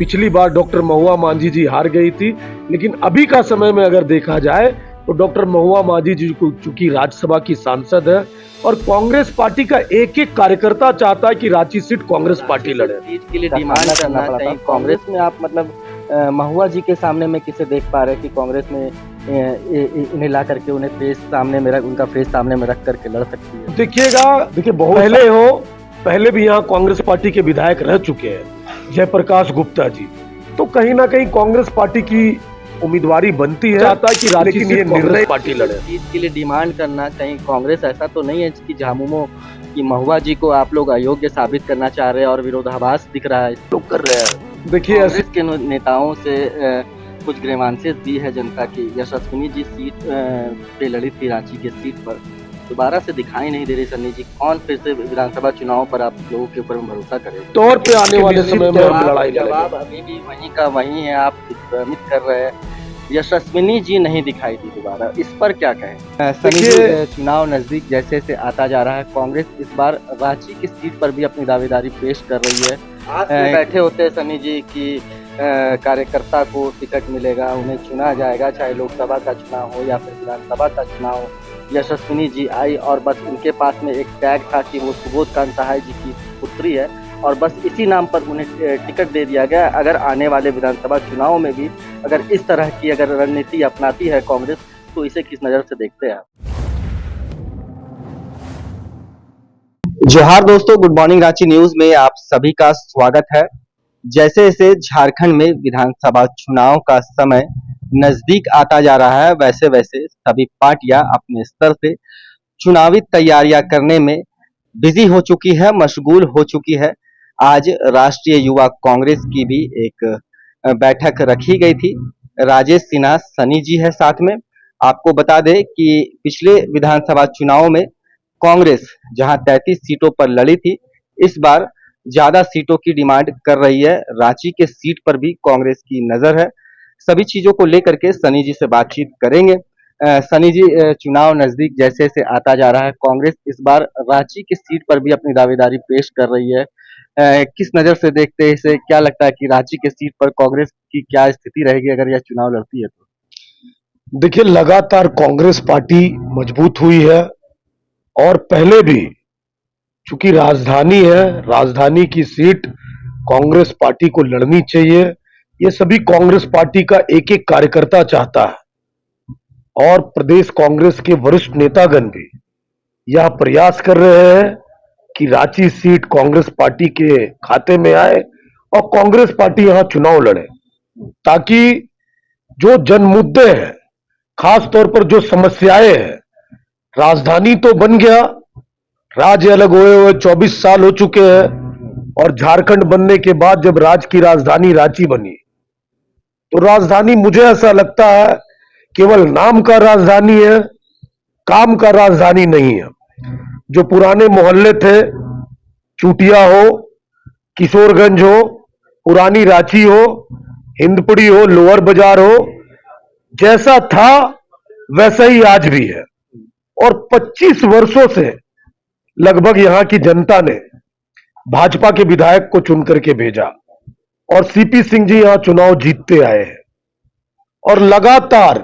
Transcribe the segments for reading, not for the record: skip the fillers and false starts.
पिछली बार डॉक्टर महुआ मांझी जी हार गई थी, लेकिन अभी का समय में अगर देखा जाए तो डॉक्टर महुआ मांझी जी को चूंकि राज्यसभा की सांसद है और कांग्रेस पार्टी का एक एक कार्यकर्ता चाहता है कि रांची सीट कांग्रेस पार्टी लड़े। सीट के लिए डिमांड करना चाहिए। कांग्रेस में आप मतलब महुआ जी के सामने में किसे देख पा रहे हैं कि कांग्रेस में इन्हें ला करके उन्हें उनका फेस सामने में रख करके लड़ सकती है? देखिए बहुत पहले भी यहाँ कांग्रेस पार्टी के विधायक रह चुके हैं, जयप्रकाश गुप्ता जी, तो कहीं ना कहीं कांग्रेस पार्टी की उम्मीदवारी बनती है, चाहता है कि रांची सीट कांग्रेस पार्टी लड़े। सीट के लिए डिमांड करना चाहिए। कांग्रेस ऐसा तो नहीं है कि झामुमो कि महुआ जी को आप लोग अयोग्य साबित करना चाह रहे हैं और विरोधाभास दिख रहा है, लोग कर रहे हैं। देखिए कांग्रेस के नेताओं से कुछ ग्रीवांसेस भी है जनता की। यशस्विनी जी सीट पे लड़ी थी रांची के सीट पर, दोबारा से दिखाई नहीं दे रही। सन्नी जी कौन फिर से विधानसभा चुनाव पर आप लोगों के ऊपर भरोसा करें? तौर पे आने वाले समय में लड़ाई जवाब अभी भी वहीं का वहीं है। आप भ्रमित कर रहे हैं। यशस्विनी जी नहीं दिखाई दी दोबारा, इस पर क्या कहें? सनी जी, चुनाव नजदीक जैसे जैसे आता जा रहा है, कांग्रेस इस बार रांची की सीट पर भी अपनी दावेदारी पेश कर रही है। बैठे होते हैं सनी जी की कार्यकर्ता को टिकट मिलेगा, उन्हें चुना जाएगा, चाहे लोकसभा का चुनाव हो या फिर विधानसभा का चुनाव हो। यशस्विनी जी आई और बस उनके पास में एक टैग था कि वो सुबोधकांत सहाय जी की पुत्री है और बस इसी नाम पर उन्हें टिकट दे दिया गया। अगर आने वाले विधानसभा चुनाव में भी अगर इस तरह की अगर रणनीति अपनाती है कांग्रेस, तो इसे किस नज़र से देखते हैं आप? जोहार दोस्तों, गुड मॉर्निंग रांची न्यूज में आप सभी का स्वागत है। जैसे जैसे झारखंड में विधानसभा चुनाव का समय नजदीक आता जा रहा है, वैसे वैसे सभी पार्टियां अपने स्तर से चुनावी तैयारियां करने में बिजी हो चुकी है, मशगूल हो चुकी है। आज राष्ट्रीय युवा कांग्रेस की भी एक बैठक रखी गई थी। राजेश सिन्हा सनी जी है साथ में। आपको बता दें कि पिछले विधानसभा चुनाव में कांग्रेस जहां 33 सीटों पर लड़ी थी, इस बार ज्यादा सीटों की डिमांड कर रही है। रांची के सीट पर भी कांग्रेस की नजर है। सभी चीजों को लेकर के सनी जी से बातचीत करेंगे। सनी जी, चुनाव नजदीक जैसे जैसे आता जा रहा है, कांग्रेस इस बार रांची की सीट पर भी अपनी दावेदारी पेश कर रही है। किस नजर से देखते हैं इसे? क्या लगता है कि रांची के सीट पर कांग्रेस की क्या स्थिति रहेगी अगर यह चुनाव लड़ती है तो? देखिए, लगातार कांग्रेस पार्टी मजबूत हुई है और पहले भी चूंकि राजधानी है, राजधानी की सीट कांग्रेस पार्टी को लड़नी चाहिए, ये सभी कांग्रेस पार्टी का एक एक कार्यकर्ता चाहता है और प्रदेश कांग्रेस के वरिष्ठ नेतागण भी यह प्रयास कर रहे हैं कि रांची सीट कांग्रेस पार्टी के खाते में आए और कांग्रेस पार्टी यहां चुनाव लड़े, ताकि जो जन मुद्दे हैं, खास तौर पर जो समस्याएं हैं, राजधानी तो बन गया, राज्य अलग हुए 24 साल हो चुके हैं और झारखंड बनने के बाद जब राज्य की राजधानी रांची बनी, तो राजधानी मुझे ऐसा लगता है केवल नाम का राजधानी है, काम का राजधानी नहीं है। जो पुराने मोहल्ले थे, चूटिया हो, किशोरगंज हो, पुरानी रांची हो, हिंदपड़ी हो, लोअर बाजार हो, जैसा था वैसा ही आज भी है। और 25 वर्षों से लगभग यहां की जनता ने भाजपा के विधायक को चुन करके भेजा और सीपी सिंह जी यहां चुनाव जीतते आए हैं और लगातार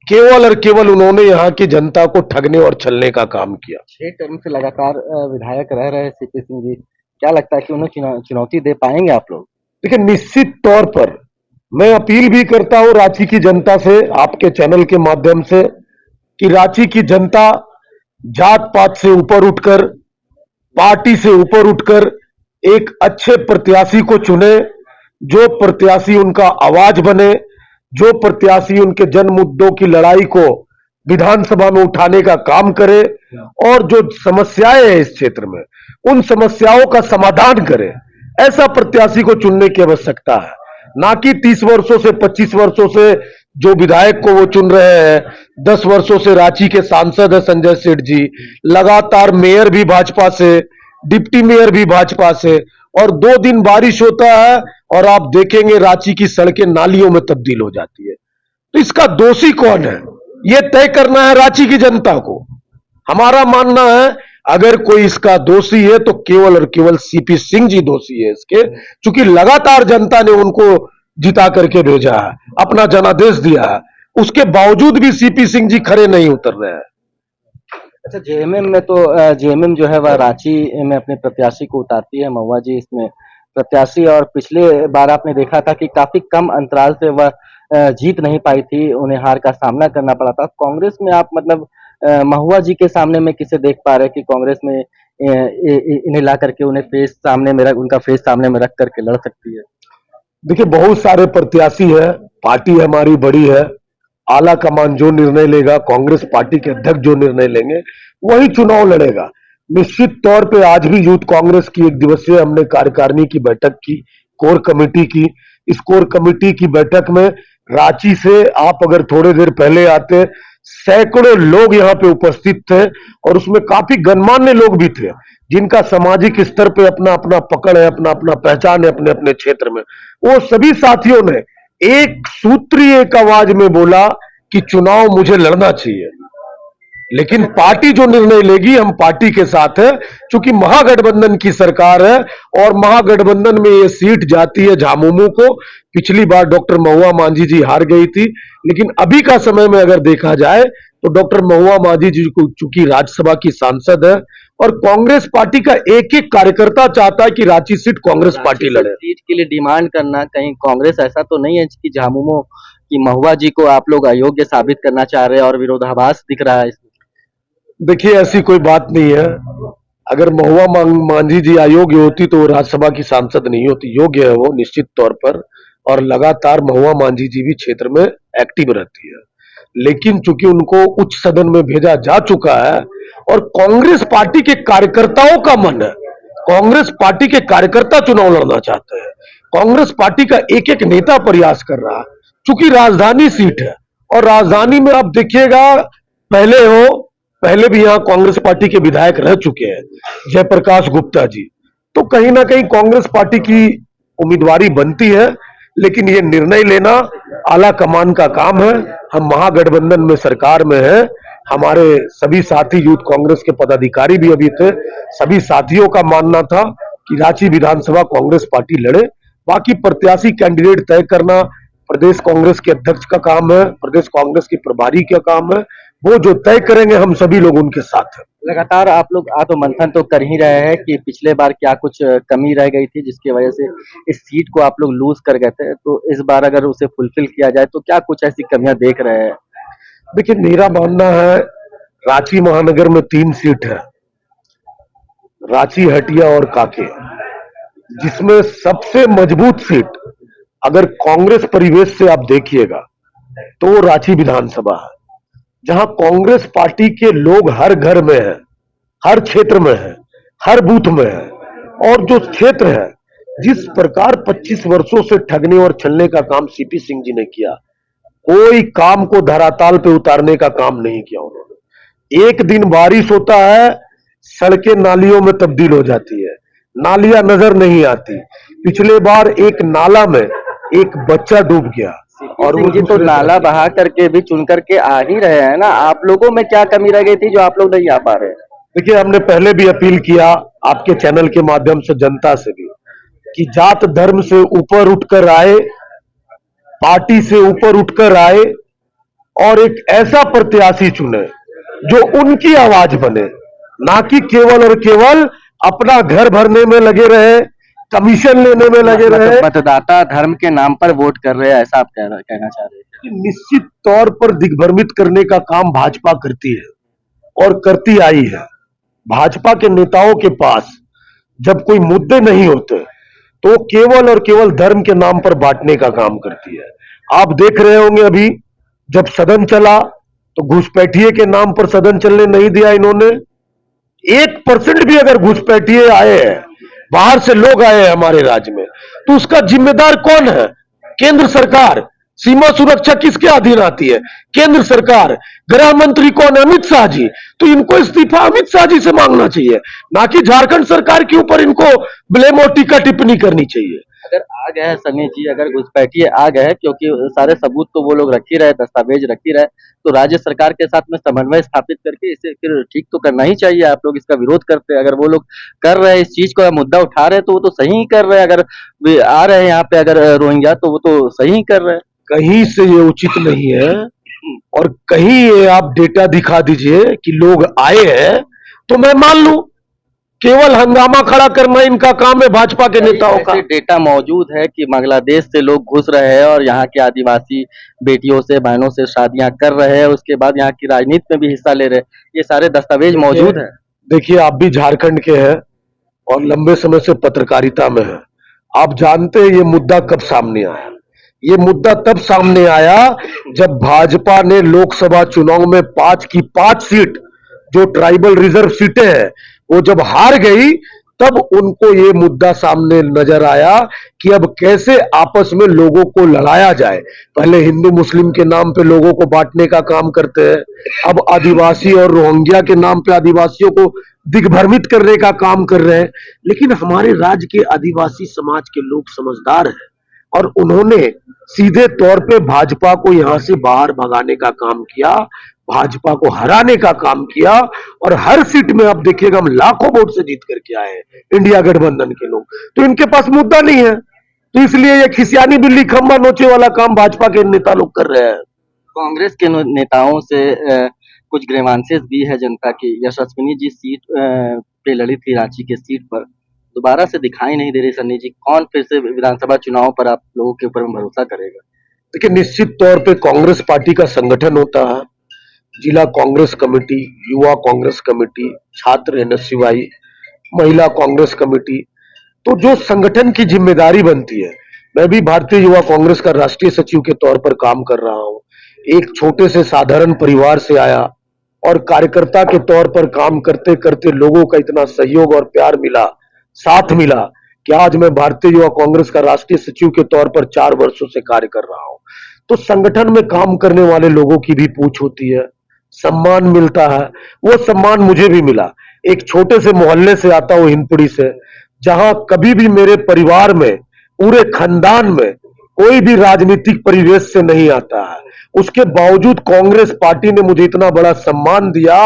केवल और केवल उन्होंने यहां की जनता को ठगने और छलने का काम किया। 6 टर्म से लगातार विधायक रह रहे सीपी सिंह जी, क्या लगता है कि उन्हें चुनौती दे पाएंगे आप लोग? देखिए, निश्चित तौर पर मैं अपील भी करता हूं रांची की जनता से, आपके चैनल के माध्यम से, कि रांची की जनता जात पात से ऊपर उठकर, पार्टी से ऊपर उठकर एक अच्छे प्रत्याशी को चुने, जो प्रत्याशी उनका आवाज बने, जो प्रत्याशी उनके जन मुद्दों की लड़ाई को विधानसभा में उठाने का काम करे और जो समस्याएं हैं इस क्षेत्र में, उन समस्याओं का समाधान करे। ऐसा प्रत्याशी को चुनने की आवश्यकता है, ना कि 30 वर्षों से 25 वर्षों से जो विधायक को वो चुन रहे हैं। 10 वर्षों से रांची के सांसद है संजय सेठ जी, लगातार मेयर भी भाजपा से, डिप्टी मेयर भी भाजपा से, और 2 दिन बारिश होता है और आप देखेंगे रांची की सड़कें नालियों में तब्दील हो जाती है। तो इसका दोषी कौन है, यह तय करना है रांची की जनता को। हमारा मानना है अगर कोई इसका दोषी है तो केवल और केवल सीपी सिंह जी दोषी है इसके, क्योंकि लगातार जनता ने उनको जिता करके भेजा है, अपना जनादेश दिया है, उसके बावजूद भी सीपी सिंह जी खड़े नहीं उतर रहे हैं। अच्छा, जेएमएम में तो जेएमएम जो है वह रांची में अपने प्रत्याशी को उतारती है, महुआ जी इसमें प्रत्याशी, और पिछले बार आपने देखा था कि काफी कम अंतराल से वह जीत नहीं पाई थी, उन्हें हार का सामना करना पड़ा था। कांग्रेस में आप मतलब महुआ जी के सामने में किसे देख पा रहे हैं कि कांग्रेस में इन्हें ला करके उन्हें उनका फेस सामने में रख करके लड़ सकती है? देखिए, बहुत सारे प्रत्याशी है, पार्टी हमारी बड़ी है, आला कमान जो निर्णय लेगा, कांग्रेस पार्टी के अध्यक्ष जो निर्णय लेंगे वही चुनाव लड़ेगा। निश्चित तौर पे आज भी यूथ कांग्रेस की एक दिवसीय हमने कार्यकारिणी की बैठक की, कोर कमेटी की। इस कोर कमेटी की बैठक में रांची से आप अगर थोड़ी देर पहले आते, सैकड़ों लोग यहाँ पे उपस्थित थे और उसमें काफी गणमान्य लोग भी थे जिनका सामाजिक स्तर पे अपना अपना पकड़ है, अपना अपना पहचान है अपने अपने क्षेत्र में। वो सभी साथियों ने एक सूत्री एक आवाज में बोला कि चुनाव मुझे लड़ना चाहिए, लेकिन पार्टी जो निर्णय लेगी हम पार्टी के साथ है, क्योंकि महागठबंधन की सरकार है और महागठबंधन में ये सीट जाती है झामुमो को। पिछली बार डॉक्टर महुआ मांझी जी हार गई थी, लेकिन अभी का समय में अगर देखा जाए तो डॉक्टर महुआ मांझी जी को चूंकि राज्यसभा की सांसद है और कांग्रेस पार्टी का एक एक कार्यकर्ता चाहता है कि रांची सीट कांग्रेस पार्टी लड़े। सीट के लिए डिमांड करना, कहीं कांग्रेस ऐसा तो नहीं है कि झामुमो की महुआ जी को आप लोग अयोग्य साबित करना चाह रहे हैं और विरोधाभास दिख रहा है इसमें? देखिए, ऐसी कोई बात नहीं है। अगर महुआ मांझी जी अयोग्य होती तो वो राज्यसभा की सांसद नहीं होती। योग्य है वो निश्चित तौर पर, और लगातार महुआ मांझी जी भी क्षेत्र में एक्टिव रहती है, लेकिन चूंकि उनको उच्च सदन में भेजा जा चुका है और कांग्रेस पार्टी के कार्यकर्ताओं का मन है, कांग्रेस पार्टी के कार्यकर्ता चुनाव लड़ना चाहते हैं, कांग्रेस पार्टी का एक एक नेता प्रयास कर रहा है। चूंकि राजधानी सीट है और राजधानी में आप देखिएगा, पहले भी यहाँ कांग्रेस पार्टी के विधायक रह चुके हैं, जयप्रकाश गुप्ता जी, तो कहीं ना कहीं कांग्रेस पार्टी की उम्मीदवारी बनती है, लेकिन ये निर्णय लेना आला कमान का काम है। हम महागठबंधन में सरकार में है, हमारे सभी साथी यूथ कांग्रेस के पदाधिकारी भी अभी थे, सभी साथियों का मानना था कि रांची विधानसभा कांग्रेस पार्टी लड़े। बाकी प्रत्याशी कैंडिडेट तय करना प्रदेश कांग्रेस के अध्यक्ष का काम है, प्रदेश कांग्रेस के प्रभारी का काम है, वो जो तय करेंगे हम सभी लोग उनके साथ हैं। लगातार आप लोग आत्ममंथन तो कर ही रहे हैं कि पिछले बार क्या कुछ कमी रह गई थी जिसकी वजह से इस सीट को आप लोग लूज कर गए थे, तो इस बार अगर उसे फुलफिल किया जाए तो क्या कुछ ऐसी कमियां देख रहे हैं? देखिए, मेरा मानना है रांची महानगर में 3 सीट है, रांची, हटिया और कांके, जिसमें सबसे मजबूत सीट अगर कांग्रेस परिवेश से आप देखिएगा तो वो रांची विधानसभा है, जहां कांग्रेस पार्टी के लोग हर घर में है, हर क्षेत्र में है, हर बूथ में है, और जो क्षेत्र है, जिस प्रकार 25 वर्षों से ठगने और छलने का काम सीपी सिंह जी ने किया, कोई काम को धराताल पे उतारने का काम नहीं किया उन्होंने। एक दिन बारिश होता है, सड़कें नालियों में तब्दील हो जाती है, नालियां नजर नहीं आती। पिछले बार एक नाला में एक बच्चा डूब गया और वो तो नाला बहा करके भी चुन करके आ ही रहे हैं ना, आप लोगों में क्या कमी रह गई थी जो आप लोग नहीं आ पा रहे? देखिए, हमने पहले भी अपील किया आपके चैनल के माध्यम से जनता से भी कि जात धर्म से ऊपर उठकर आए, पार्टी से ऊपर उठकर आए और एक ऐसा प्रत्याशी चुने जो उनकी आवाज बने, ना कि केवल और केवल अपना घर भरने में लगे रहे, कमीशन लेने में लगे रहे। मतदाता धर्म के नाम पर वोट कर रहे हैं, ऐसा आप कहना चाह रहे हैं? निश्चित तौर पर दिग्भ्रमित करने का काम भाजपा करती है और करती आई है। भाजपा के नेताओं के पास जब कोई मुद्दे नहीं होते तो केवल और केवल धर्म के नाम पर बांटने का काम करती है। आप देख रहे होंगे अभी जब सदन चला तो घुसपैठिए के नाम पर सदन चलने नहीं दिया इन्होंने। 1% भी अगर घुसपैठिए आए हैं, बाहर से लोग आए हैं हमारे राज्य में, तो उसका जिम्मेदार कौन है? केंद्र सरकार। सीमा सुरक्षा किसके अधीन आती है? केंद्र सरकार। गृह मंत्री कौन है? अमित शाह जी। तो इनको इस्तीफा अमित शाह जी से मांगना चाहिए, ना कि झारखंड सरकार के ऊपर इनको ब्लेम और टीका टिप्पणी करनी चाहिए। अगर आ गए हैं सनी जी, अगर घुसपैठिए आ गए हैं, क्योंकि सारे सबूत तो वो लोग रख ही रहे, दस्तावेज रख ही रहे, तो राज्य सरकार के साथ में समन्वय स्थापित करके इसे फिर ठीक तो करना ही चाहिए। आप लोग इसका विरोध करते हैं, अगर वो लोग कर रहे हैं इस चीज को, मुद्दा उठा रहे हैं, तो वो तो सही ही कर रहे हैं। अगर आ रहे हैं यहाँ पे अगर रोहिंग्या, तो वो तो सही ही कर रहे हैं। कहीं से ये उचित नहीं है, और कहीं ये आप डेटा दिखा दीजिए कि लोग आए हैं तो मैं मान लूं। केवल हंगामा खड़ा करना इनका काम है, भाजपा के नेताओं का। ऐसे डेटा मौजूद है कि बांग्लादेश से लोग घुस रहे हैं और यहाँ के आदिवासी बेटियों से, बहनों से शादियां कर रहे हैं, उसके बाद यहाँ की राजनीति में भी हिस्सा ले रहे हैं। ये सारे दस्तावेज मौजूद है। देखिए, आप भी झारखंड के हैं और लंबे समय से पत्रकारिता में हैं। आप जानते हैं ये मुद्दा कब सामने आया? ये मुद्दा तब सामने आया जब भाजपा ने लोकसभा चुनाव में 5 की 5 सीट, जो ट्राइबल रिजर्व सीटें हैं, वो जब हार गई, तब उनको ये मुद्दा सामने नजर आया कि अब कैसे आपस में लोगों को लड़ाया जाए। पहले हिंदू मुस्लिम के नाम पे लोगों को बांटने का काम करते हैं, अब आदिवासी और रोहिंग्या के नाम पे आदिवासियों को दिग्भ्रमित करने का काम कर रहे हैं। लेकिन हमारे राज्य के आदिवासी समाज के लोग समझदार हैं और उन्होंने सीधे तौर पे भाजपा को यहां से बाहर भगाने का काम किया, भाजपा को हराने का काम किया, और हर सीट में आप देखिएगा हम लाखों वोट से जीत करके आए हैं, इंडिया गठबंधन के लोग। तो इनके पास मुद्दा नहीं है, तो इसलिए ये खिसियानी बिल्ली खंबा नोचे वाला काम भाजपा के नेता लोग कर रहे हैं। कांग्रेस के नेताओं से कुछ ग्रीवांसेस भी है जनता की। यशस्विनी जी सीट पे लड़ी थी, रांची के सीट पर, दोबारा से दिखाई नहीं दे रही। सन्नी जी, कौन फिर से विधानसभा चुनाव पर आप लोगों के ऊपर भरोसा करेगा? देखिए, निश्चित तौर पे कांग्रेस पार्टी का संगठन होता है, जिला कांग्रेस कमेटी, युवा कांग्रेस कमेटी, छात्र एनएसयूआई, महिला कांग्रेस कमेटी, तो जो संगठन की जिम्मेदारी बनती है। मैं भी भारतीय युवा कांग्रेस का राष्ट्रीय सचिव के तौर पर काम कर रहा हूं। एक छोटे से साधारण परिवार से आया और कार्यकर्ता के तौर पर काम करते करते लोगों का इतना सहयोग और प्यार मिला, साथ मिला, कि आज मैं भारतीय युवा कांग्रेस का राष्ट्रीय सचिव के तौर पर 4 वर्षों से कार्य कर रहा हूं। तो संगठन में काम करने वाले लोगों की भी पूछ होती है, सम्मान मिलता है। वो सम्मान मुझे भी मिला। एक छोटे से मोहल्ले से आता हूं, हिंदपीढ़ी से, जहां कभी भी मेरे परिवार में, पूरे खानदान में कोई भी राजनीतिक परिवेश से नहीं आता है। उसके बावजूद कांग्रेस पार्टी ने मुझे इतना बड़ा सम्मान दिया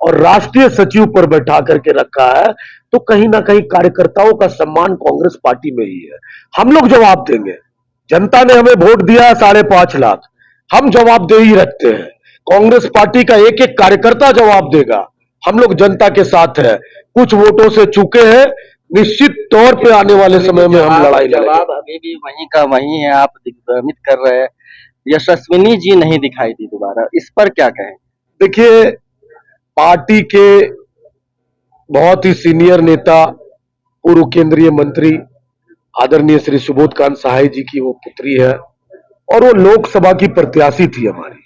और राष्ट्रीय सचिव पर बैठा करके रखा है। तो कहीं ना कहीं कार्यकर्ताओं का सम्मान कांग्रेस पार्टी में ही है। हम लोग जवाब देंगे। जनता ने हमें वोट दिया है 5.5 लाख, हम जवाबदेही रखते हैं। कांग्रेस पार्टी का एक एक कार्यकर्ता जवाब देगा। हम लोग जनता के साथ है, कुछ वोटों से चूके हैं, निश्चित तौर पे आने वाले समय में हम लड़ाई लड़ेंगे। जवाब अभी भी वहीं का वहीं है, आप दिग्भ्रमित कर रहे हैं। यशस्विनी जी नहीं दिखाई दी दोबारा, इस पर क्या कहें? देखिए, पार्टी के बहुत ही सीनियर नेता, पूर्व केंद्रीय मंत्री आदरणीय श्री सुबोध कांत सहाय जी की वो पुत्री है और वो लोकसभा की प्रत्याशी थी हमारी।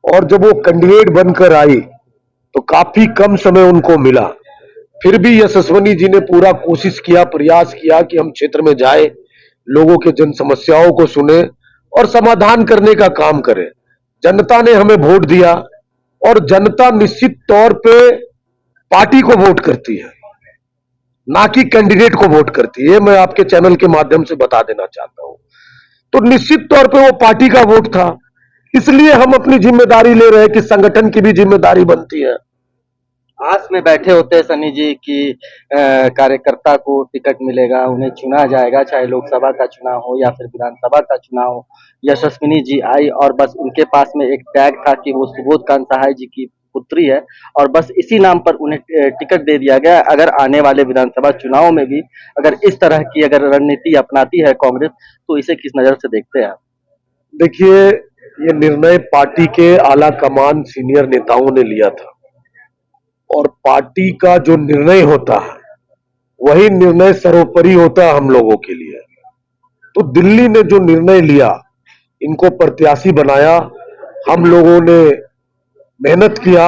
और जब वो कैंडिडेट बनकर आई तो काफी कम समय उनको मिला। फिर भी यशस्विनी जी ने पूरा कोशिश किया, प्रयास किया कि हम क्षेत्र में जाए, लोगों के जन समस्याओं को सुने और समाधान करने का काम करें। जनता ने हमें वोट दिया और जनता निश्चित तौर पे पार्टी को वोट करती है, ना कि कैंडिडेट को वोट करती है। मैं आपके चैनल के माध्यम से बता देना चाहता हूं। तो निश्चित तौर पे वो पार्टी का वोट था, इसलिए हम अपनी जिम्मेदारी ले रहे हैं कि संगठन की भी जिम्मेदारी बनती है। आस में बैठे होते हैं सनी जी की कार्यकर्ता को टिकट मिलेगा, उन्हें चुना जाएगा, चाहे लोकसभा का चुनाव हो या फिर विधानसभा का चुनाव हो। यशस्विनी जी आई और बस उनके पास में एक टैग था कि वो सुबोध कांत सहाय जी की पुत्री है, और बस इसी नाम पर उन्हें टिकट दे दिया गया। अगर आने वाले विधानसभा चुनाव में भी अगर इस तरह की अगर रणनीति अपनाती है कांग्रेस, तो इसे किस नजर से देखते हैं आप? देखिए, ये निर्णय पार्टी के आला कमान सीनियर नेताओं ने लिया था और पार्टी का जो निर्णय होता है वही निर्णय सर्वोपरि होता है हम लोगों के लिए। तो दिल्ली ने जो निर्णय लिया, इनको प्रत्याशी बनाया, हम लोगों ने मेहनत किया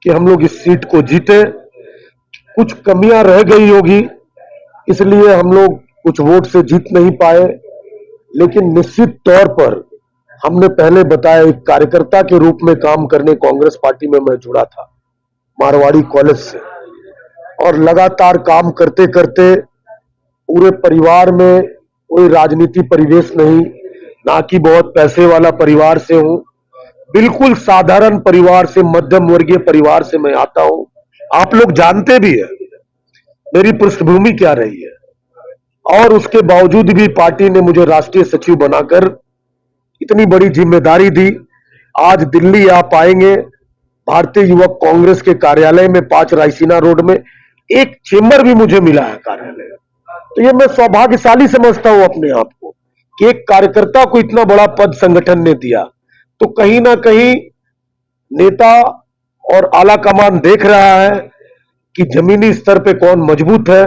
कि हम लोग इस सीट को जीते। कुछ कमियां रह गई होगी, इसलिए हम लोग कुछ वोट से जीत नहीं पाए, लेकिन निश्चित तौर पर हमने पहले बताया, एक कार्यकर्ता के रूप में काम करने कांग्रेस पार्टी में मैं जुड़ा था मारवाड़ी कॉलेज से, और लगातार काम करते करते पूरे परिवार में कोई राजनीति परिवेश नहीं, ना कि बहुत पैसे वाला परिवार से हूं। बिल्कुल साधारण परिवार से, मध्यम वर्गीय परिवार से मैं आता हूं। आप लोग जानते भी है मेरी पृष्ठभूमि क्या रही है, और उसके बावजूद भी पार्टी ने मुझे राष्ट्रीय सचिव बनाकर इतनी बड़ी जिम्मेदारी दी। आज दिल्ली आप आएंगे, भारतीय युवक कांग्रेस के कार्यालय में 5 रायसीना रोड में एक चेंबर भी मुझे मिला है कार्यालय। तो ये मैं सौभाग्यशाली समझता हूं अपने आप को कि एक कार्यकर्ता को इतना बड़ा पद संगठन ने दिया। तो कहीं ना कहीं नेता और आला कमान देख रहा है कि जमीनी स्तर पे कौन मजबूत है,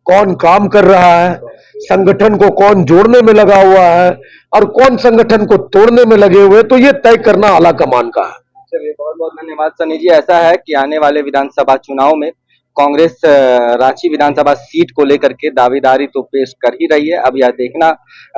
कौन काम कर रहा है, संगठन को कौन जोड़ने में लगा हुआ है और कौन संगठन को तोड़ने में लगे हुए। तो ये तय करना आला कमान का है। चलिए, बहुत बहुत धन्यवाद सनी जी। ऐसा है कि आने वाले विधानसभा चुनाव में कांग्रेस रांची विधानसभा सीट को लेकर के दावेदारी तो पेश कर ही रही है। अब यह देखना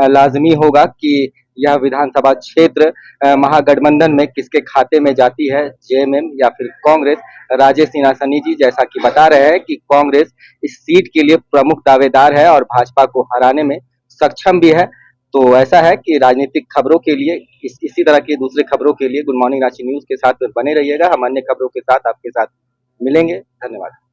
लाजमी होगा कि यह विधानसभा क्षेत्र महागठबंधन में किसके खाते में जाती है, जेएमएम या फिर कांग्रेस। राजेश सिन्हा सनी जी जैसा कि बता रहे हैं कि कांग्रेस इस सीट के लिए प्रमुख दावेदार है और भाजपा को हराने में सक्षम भी है। तो ऐसा है कि राजनीतिक खबरों के लिए इसी तरह की दूसरे खबरों के लिए गुड मॉर्निंग रांची न्यूज के साथ बने रहिएगा। हम अन्य खबरों के साथ आपके साथ मिलेंगे। धन्यवाद।